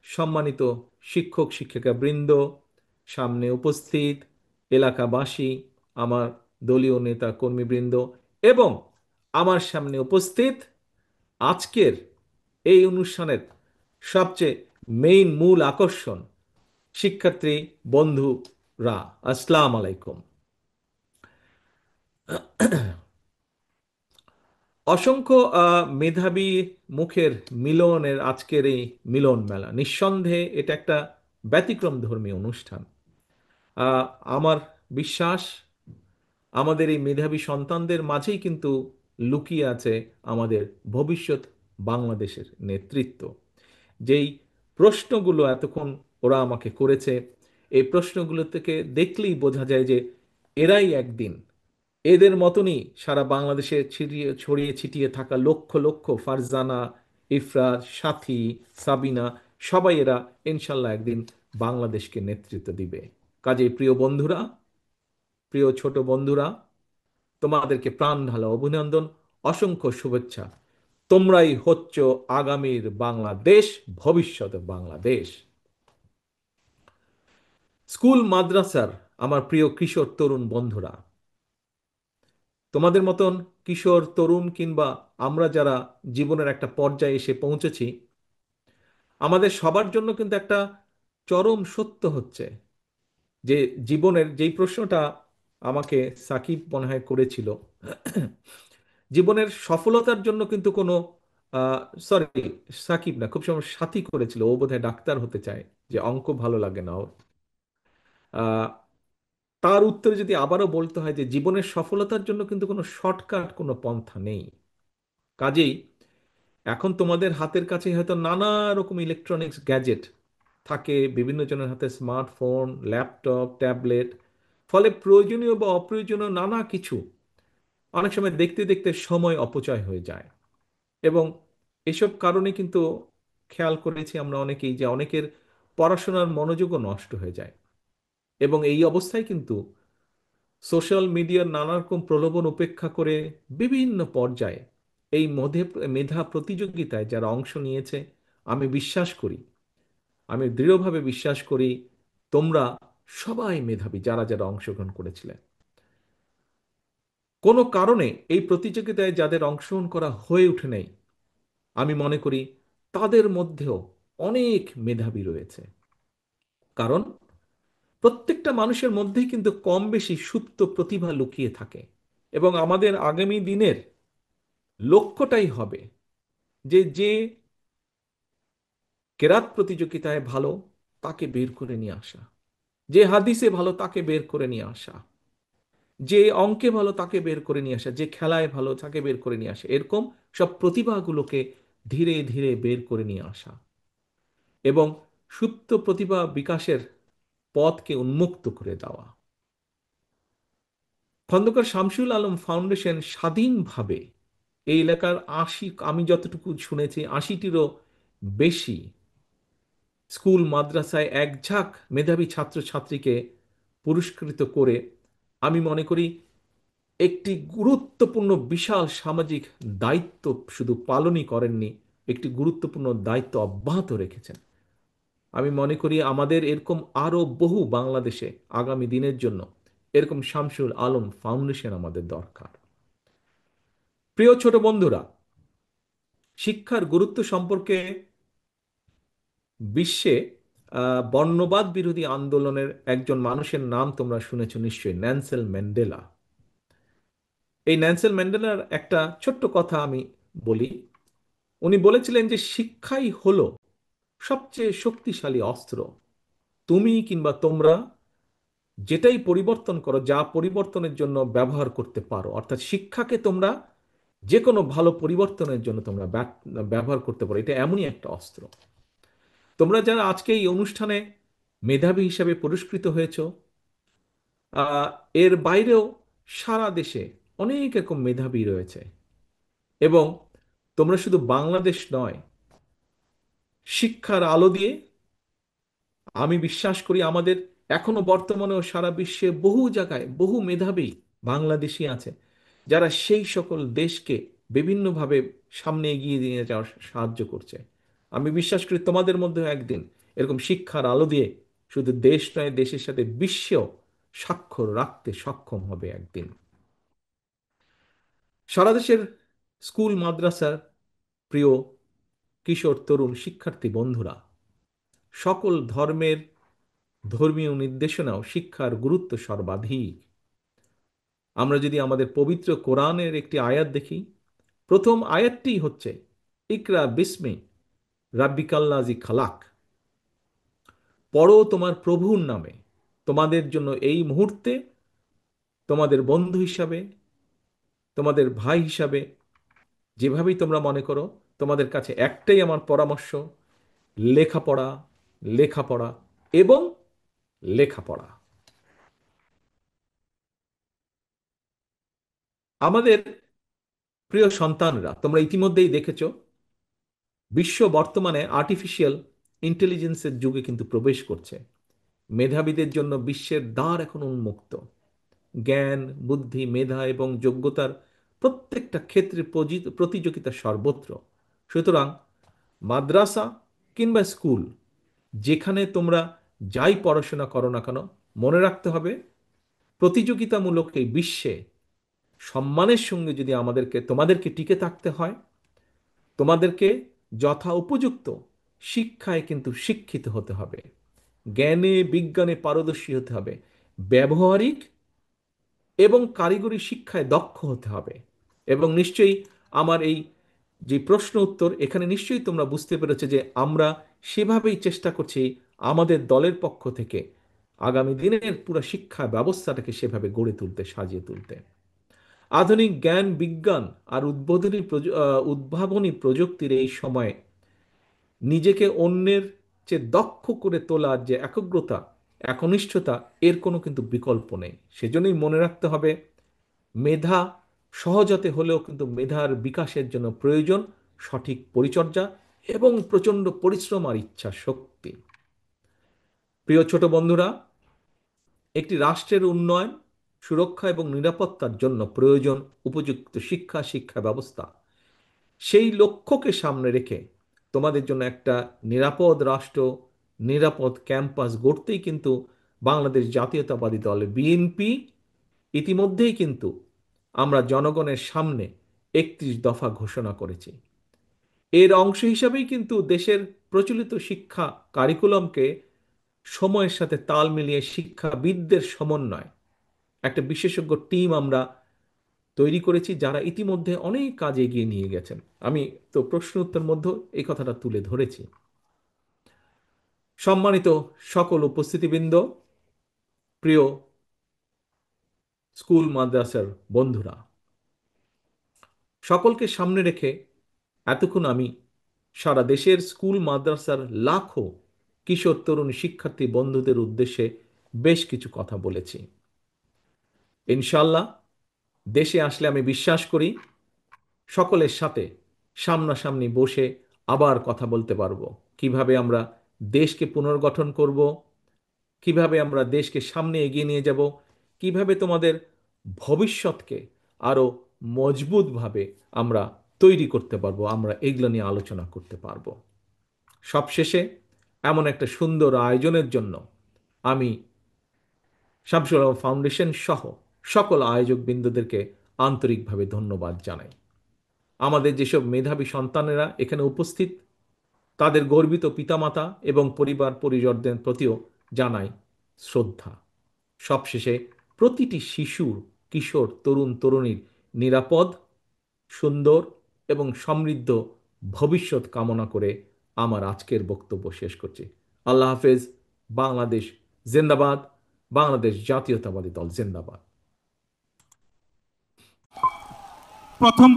সম্মানিত শিক্ষক শিক্ষিকা বৃন্দ, সামনে উপস্থিত এলাকাবাসী, আমার দলীয় নেতা কর্মীবৃন্দ এবং আমার সামনে উপস্থিত আজকের এই অনুষ্ঠানের সবচেয়ে মূল আকর্ষণ শিক্ষার্থী বন্ধুরা, আসসালাম আলাইকুম। অসংখ্য মেধাবী মুখের মিলনের আজকের এই মিলন মেলা, নিঃসন্দেহে এটা একটা ব্যতিক্রম ধর্মী অনুষ্ঠান। আহ, আমার বিশ্বাস আমাদের এই মেধাবী সন্তানদের মাঝেই কিন্তু লুকিয়ে আছে আমাদের ভবিষ্যৎ বাংলাদেশের নেতৃত্ব। যেই প্রশ্নগুলো এতক্ষণ ওরা আমাকে করেছে, এই প্রশ্নগুলো থেকে দেখলেই বোঝা যায় যে এরাই একদিন এদের মতনই সারা বাংলাদেশে ছিটিয়ে ছড়িয়ে ছিটিয়ে থাকা লক্ষ লক্ষ ফারজানা, ইফরাত, সাথী, সাবিনা, সবাই এরা ইনশাল্লাহ একদিন বাংলাদেশকে নেতৃত্ব দিবে। কাজেই প্রিয় বন্ধুরা, প্রিয় ছোট বন্ধুরা, তোমাদেরকে প্রাণ ঢালা অভিনন্দন, অসংখ্য শুভেচ্ছা। তোমরাই হচ্ছ আগামীর বাংলাদেশ, ভবিষ্যৎ বাংলাদেশ। স্কুল মাদ্রাসার আমার প্রিয় কিশোর তরুণ বন্ধুরা, তোমাদের মতন কিশোর তরুণ কিংবা আমরা যারা জীবনের একটা পর্যায়ে এসে পৌঁছেছি, আমাদের সবার জন্য কিন্তু একটা চরম সত্য হচ্ছে যে জীবনের যেই প্রশ্নটা আমাকে সাকিব মনে হয় করেছিল, জীবনের সফলতার জন্য কিন্তু কোনো সরি, সাকিব না, খুব সময় সাথী করেছিল, ও বোধহয় ডাক্তার হতে চায়, যে অঙ্ক ভালো লাগে না ওর। আহ, তার উত্তরে যদি আবারও বলতে হয় যে জীবনের সফলতার জন্য কিন্তু কোনো শর্টকাট কোনো পন্থা নেই। কাজেই এখন তোমাদের হাতের কাছে হয়তো নানা রকম ইলেকট্রনিক্স গ্যাজেট থাকে, বিভিন্ন জনের হাতে স্মার্টফোন, ল্যাপটপ, ট্যাবলেট, ফলে প্রয়োজনীয় বা অপ্রয়োজনীয় নানা কিছু অনেক সময় দেখতে দেখতে সময় অপচয় হয়ে যায়। এবং এসব কারণে কিন্তু খেয়াল করেছি আমরা অনেকেই যে অনেকের পড়াশোনার মনোযোগও নষ্ট হয়ে যায়। এবং এই অবস্থায় কিন্তু সোশ্যাল মিডিয়ার নানা রকম প্রলোভন উপেক্ষা করে বিভিন্ন পর্যায়ে এই মেধা প্রতিযোগিতায় যারা অংশ নিয়েছে, আমি বিশ্বাস করি, আমি দৃঢ়ভাবে বিশ্বাস করি তোমরা সবাই মেধাবী যারা যারা অংশগ্রহণ করেছিলেন। কোনো কারণে এই প্রতিযোগিতায় যাদের অংশগ্রহণ করা হয়ে ওঠে নাই, আমি মনে করি তাদের মধ্যেও অনেক মেধাবী রয়েছে। কারণ প্রত্যেকটা মানুষের মধ্যেই কিন্তু কম বেশি সুপ্ত প্রতিভা লুকিয়ে থাকে। এবং আমাদের আগামী দিনের লক্ষ্যটাই হবে যে যে কেরাত প্রতিযোগিতায় ভালো তাকে বের করে নিয়ে আসা, যে হাদিসে ভালো তাকে বের করে নিয়ে আসা, যে অঙ্কে ভালো তাকে বের করে নিয়ে আসা, যে খেলায় ভালো তাকে বের করে নিয়ে আসা, এরকম সব প্রতিভাগুলোকে ধীরে ধীরে বের করে নিয়ে আসা এবং সুপ্ত প্রতিভা বিকাশের পথকে উন্মুক্ত করে দেওয়া। খন্দকার শামসুল আলম ফাউন্ডেশন স্বাধীনভাবে এই এলাকার ৮০, আমি যতটুকু শুনেছি ৮০টিরও বেশি স্কুল মাদ্রাসায় এক ঝাঁক মেধাবী ছাত্রছাত্রীকে পুরস্কৃত করে, আমি মনে করি একটি গুরুত্বপূর্ণ বিশাল সামাজিক দায়িত্ব শুধু পালনই করেননি, একটি গুরুত্বপূর্ণ দায়িত্ব অব্যাহত রেখেছেন। আমি মনে করি আমাদের এরকম আরো বহু বাংলাদেশে আগামী দিনের জন্য এরকম শামসুল আলম ফাউন্ডেশন আমাদের দরকার। প্রিয় ছোট বন্ধুরা, শিক্ষার গুরুত্ব সম্পর্কে বিশ্বে বর্ণবাদ বিরোধী আন্দোলনের একজন মানুষের নাম তোমরা শুনেছো নিশ্চয়ই, ন্যানসেল ম্যান্ডেলা। এই ন্যানসেল ম্যান্ডেলার একটা ছোট্ট কথা আমি বলি। উনি বলেছিলেন যে শিক্ষাই হলো সবচেয়ে শক্তিশালী অস্ত্র। তুমি কিংবা তোমরা যেটাই পরিবর্তন করো, যা পরিবর্তনের জন্য ব্যবহার করতে পারো, অর্থাৎ শিক্ষাকে তোমরা যে কোনো ভালো পরিবর্তনের জন্য তোমরা ব্যবহার করতে পারো, এটা এমনই একটা অস্ত্র। তোমরা যারা আজকে এই অনুষ্ঠানে মেধাবী হিসাবে পুরস্কৃত হয়েছ, আহ, এর বাইরেও সারা দেশে অনেক এরকম মেধাবী রয়েছে। এবং তোমরা শুধু বাংলাদেশ নয়, শিক্ষার আলো দিয়ে আমি বিশ্বাস করি আমাদের এখনো বর্তমানেও সারা বিশ্বে বহু জায়গায় বহু মেধাবী বাংলাদেশি আছে যারা সেই সকল দেশকে বিভিন্নভাবে সামনে এগিয়ে নিয়ে যাওয়ার সাহায্য করছে। আমি বিশ্বাস করি তোমাদের মধ্যেও একদিন এরকম শিক্ষার আলো দিয়ে শুধু দেশ নয়, দেশের সাথে বিশ্বেও স্বাক্ষর রাখতে সক্ষম হবে একদিন। সারা দেশের স্কুল মাদ্রাসার প্রিয় কিশোর তরুণ শিক্ষার্থী বন্ধুরা, সকল ধর্মের ধর্মীয় নির্দেশনাও শিক্ষার গুরুত্ব সর্বাধিক। আমরা যদি আমাদের পবিত্র কোরআনের একটি আয়াত দেখি, প্রথম আয়াতটি হচ্ছে ইকরা বিস্মি রাব্বিকাল্লাজি খালাক, পড়ো তোমার প্রভুর নামে। তোমাদের জন্য এই মুহূর্তে তোমাদের বন্ধু হিসাবে, তোমাদের ভাই হিসাবে, যেভাবেই তোমরা মনে করো, তোমাদের কাছে একটাই আমার পরামর্শ, লেখাপড়া, লেখাপড়া এবং লেখাপড়া। আমাদের প্রিয় সন্তানরা, তোমরা ইতিমধ্যেই দেখেছো, বিশ্ব বর্তমানে আর্টিফিশিয়াল ইন্টেলিজেন্সের যুগে কিন্তু প্রবেশ করছে। মেধাবীদের জন্য বিশ্বের দ্বার এখন উন্মুক্ত। জ্ঞান, বুদ্ধি, মেধা এবং যোগ্যতার প্রত্যেকটা ক্ষেত্রে প্রতিযোগিতা সর্বত্র। সুতরাং মাদ্রাসা কিংবা স্কুল, যেখানে তোমরা যাই পড়াশোনা করো না কেন, মনে রাখতে হবে প্রতিযোগিতামূলক এই বিশ্বে সম্মানের সঙ্গে যদি তোমাদেরকে টিকে থাকতে হয়, তোমাদেরকে যথা উপযুক্ত শিক্ষায় কিন্তু শিক্ষিত হতে হবে, জ্ঞানে বিজ্ঞানে পারদর্শী হতে হবে, ব্যবহারিক এবং কারিগরি শিক্ষায় দক্ষ হতে হবে। এবং নিশ্চয়ই আমার এই যে প্রশ্ন উত্তর, এখানে নিশ্চয়ই তোমরা বুঝতে পেরেছো যে আমরা সেভাবেই চেষ্টা করছি আমাদের দলের পক্ষ থেকে আগামী দিনের পুরো শিক্ষা ব্যবস্থাটাকে সেভাবে গড়ে তুলতে, সাজিয়ে তুলতে। আধুনিক জ্ঞান বিজ্ঞান আর উদ্ভাবনী প্রযুক্তির এই সময়ে নিজেকে অন্যের চেয়ে দক্ষ করে তোলার যে একগ্রতা, একনিষ্ঠতা, এর কোনো কিন্তু বিকল্প নেই। সেজন্যই মনে রাখতে হবে, মেধা সহজাতে হলেও কিন্তু মেধার বিকাশের জন্য প্রয়োজন সঠিক পরিচর্যা এবং প্রচণ্ড পরিশ্রম আর ইচ্ছা শক্তি। প্রিয় ছোট বন্ধুরা, একটি রাষ্ট্রের উন্নয়ন, সুরক্ষা এবং নিরাপত্তার জন্য প্রয়োজন উপযুক্ত শিক্ষা, শিক্ষা ব্যবস্থা। সেই লক্ষ্যকে সামনে রেখে তোমাদের জন্য একটা নিরাপদ রাষ্ট্র, নিরাপদ ক্যাম্পাস গড়তেই কিন্তু বাংলাদেশ জাতীয়তাবাদী দল বিএনপি ইতিমধ্যেই কিন্তু আমরা জনগণের সামনে 31 দফা ঘোষণা করেছি। এর অংশ হিসাবেই কিন্তু দেশের প্রচলিত শিক্ষা কারিকুলামকে সময়ের সাথে তাল মিলিয়ে শিক্ষাবিদদের সমন্বয় একটা বিশেষজ্ঞ টিম আমরা তৈরি করেছি, যারা ইতিমধ্যে অনেক কাজ এগিয়ে নিয়ে গেছেন। আমি তো প্রশ্ন উত্তর মধ্যে এই কথাটা তুলে ধরেছি। সম্মানিত সকল উপস্থিতিবৃন্দ, প্রিয় স্কুল মাদ্রাসার বন্ধুরা, সকলকে সামনে রেখে এতক্ষণ আমি সারা দেশের স্কুল মাদ্রাসার লাখো কিশোর তরুণ শিক্ষার্থী বন্ধুদের উদ্দেশ্যে বেশ কিছু কথা বলেছি। ইনশাল্লাহ দেশে আসলে আমি বিশ্বাস করি সকলের সাথে সামনাসামনি বসে আবার কথা বলতে পারবো, কিভাবে আমরা দেশকে পুনর্গঠন করব, কিভাবে আমরা দেশকে সামনে এগিয়ে নিয়ে যাব, কিভাবে তোমাদের ভবিষ্যৎকে আরো মজবুতভাবে আমরা তৈরি করতে পারবো, আমরা এগুলো নিয়ে আলোচনা করতে পারবো। সবশেষে এমন একটা সুন্দর আয়োজনের জন্য আমি শামসুল আলম ফাউন্ডেশন সহ সকল আয়োজক বিন্দুদেরকে আন্তরিকভাবে ধন্যবাদ জানাই। আমাদের যেসব মেধাবী সন্তানেরা এখানে উপস্থিত, তাদের গর্বিত পিতামাতা এবং পরিবার পরিজনদের প্রতিও জানাই শ্রদ্ধা। সবশেষে প্রতিটি শিশুর, কিশোর, তরুণ তরুণীর নিরাপদ, সুন্দর এবং সমৃদ্ধ ভবিষ্যৎ কামনা করে আমার আজকের বক্তব্য শেষ করছি। আল্লাহ হাফেজ। বাংলাদেশ জিন্দাবাদ। বাংলাদেশ জাতীয়তাবাদী দল জিন্দাবাদ। প্রথম